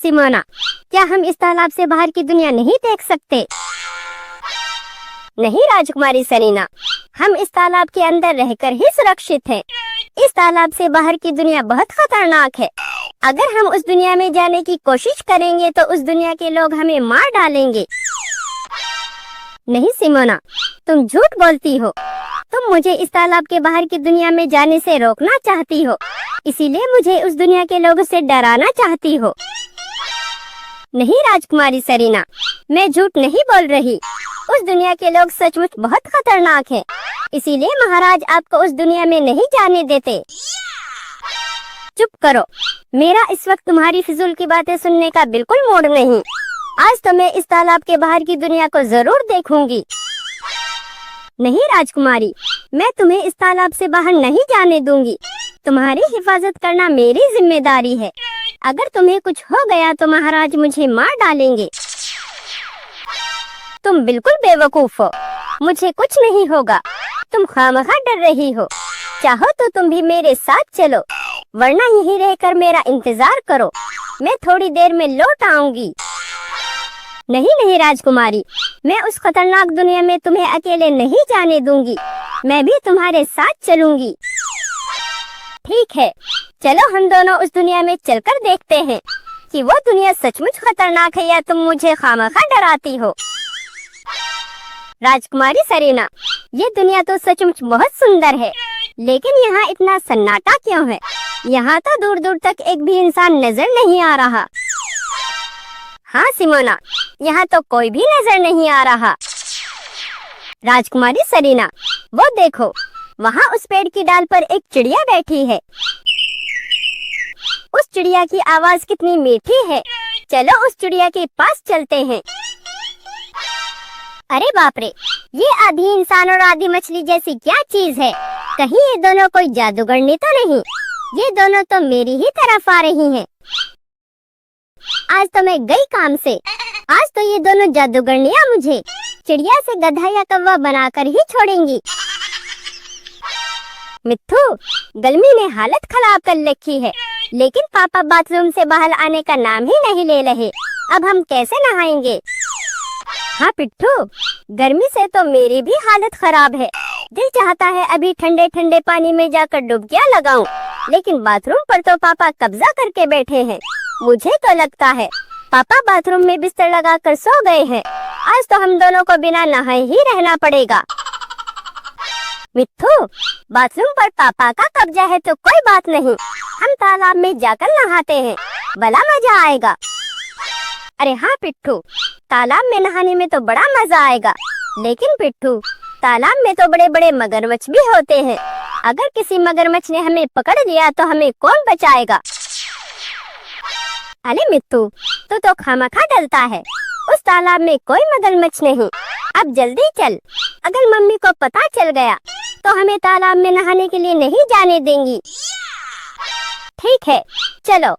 Simona, क्या हम इस तालाब से बाहर की दुनिया नहीं देख सकते? नहीं राजकुमारी सरीना, हम इस तालाब के अंदर रहकर ही सुरक्षित हैं। इस तालाब से बाहर की दुनिया बहुत खतरनाक है। अगर हम उस दुनिया में जाने की कोशिश करेंगे तो उस दुनिया के लोग हमें मार डालेंगे। नहीं सिमोना, तुम झूठ बोलती हो। तुम मुझे इस तालाब के बाहर की दुनिया में जाने से रोकना चाहती हो, इसीलिए मुझे उस दुनिया के लोगों से डराना चाहती हो। नहीं राजकुमारी सरीना, मैं झूठ नहीं बोल रही। उस दुनिया के लोग सचमुच बहुत खतरनाक हैं, इसीलिए महाराज आपको उस दुनिया में नहीं जाने देते। चुप करो, मेरा इस वक्त तुम्हारी फिजूल की बातें सुनने का बिल्कुल मूड नहीं। आज तो मैं इस तालाब के बाहर की दुनिया को जरूर देखूंगी। नहीं राजकुमारी, मैं तुम्हें इस तालाब से बाहर नहीं जाने दूंगी। तुम्हारी हिफाजत करना मेरी जिम्मेदारी है। अगर तुम्हें कुछ हो गया तो महाराज मुझे मार डालेंगे। तुम बिल्कुल बेवकूफ हो, मुझे कुछ नहीं होगा। तुम खामखा डर रही हो। चाहो तो तुम भी मेरे साथ चलो, वरना यहीं रहकर मेरा इंतजार करो। मैं थोड़ी देर में लौट आऊंगी। नहीं नहीं राजकुमारी, मैं उस खतरनाक दुनिया में तुम्हें अकेले नहीं जाने दूंगी। मैं भी तुम्हारे साथ चलूंगी। ठीक है, चलो हम दोनों उस दुनिया में चलकर देखते हैं कि वो दुनिया सचमुच खतरनाक है या तुम मुझे खामखा डराती हो। राजकुमारी सरीना, ये दुनिया तो सचमुच बहुत सुंदर है, लेकिन यहाँ इतना सन्नाटा क्यों है? यहाँ तो दूर दूर तक एक भी इंसान नजर नहीं आ रहा। हाँ सिमोना, यहाँ तो कोई भी नजर नहीं आ रहा। राजकुमारी सरीना, वो देखो, वहाँ उस पेड़ की डाल पर एक चिड़िया बैठी है। उस चिड़िया की आवाज कितनी मीठी है। चलो उस चिड़िया के पास चलते हैं। अरे बाप रे, ये आधी इंसान और आधी मछली जैसी क्या चीज है? कहीं ये दोनों कोई जादूगरनी तो नहीं? ये दोनों तो मेरी ही तरफ आ रही हैं। आज तो मैं गई काम से। आज तो ये दोनों जादूगरनियां मुझे चिड़िया से गधा या कौवा बनाकर ही छोड़ेंगी। मिट्ठू, गर्मी ने हालत खराब कर रखी है, लेकिन पापा बाथरूम से बाहर आने का नाम ही नहीं ले रहे। अब हम कैसे नहाएंगे? हाँ पिट्ठू, गर्मी से तो मेरी भी हालत खराब है। दिल चाहता है अभी ठंडे ठंडे पानी में जाकर डुबकियां लगाऊं, लेकिन बाथरूम पर तो पापा कब्जा करके बैठे हैं। मुझे तो लगता है पापा बाथरूम में बिस्तर लगाकर सो गए हैं। आज तो हम दोनों को बिना नहाए ही रहना पड़ेगा। मिट्ठू, बाथरूम पर पापा का कब्जा है तो कोई बात नहीं, हम तालाब में जाकर नहाते हैं, भला मजा आएगा। अरे हाँ पिट्ठू, तालाब में नहाने में तो बड़ा मजा आएगा, लेकिन पिट्ठू, तालाब में तो बड़े बड़े मगरमच्छ भी होते हैं। अगर किसी मगरमच्छ ने हमें पकड़ लिया तो हमें कौन बचाएगा? अरे मिट्टू, तू तो खामखा डरता है। उस तालाब में कोई मगरमच्छ नहीं। अब जल्दी चल, अगर मम्मी को पता चल गया तो हमें तालाब में नहाने के लिए नहीं जाने देंगी। ठीक है, चलो।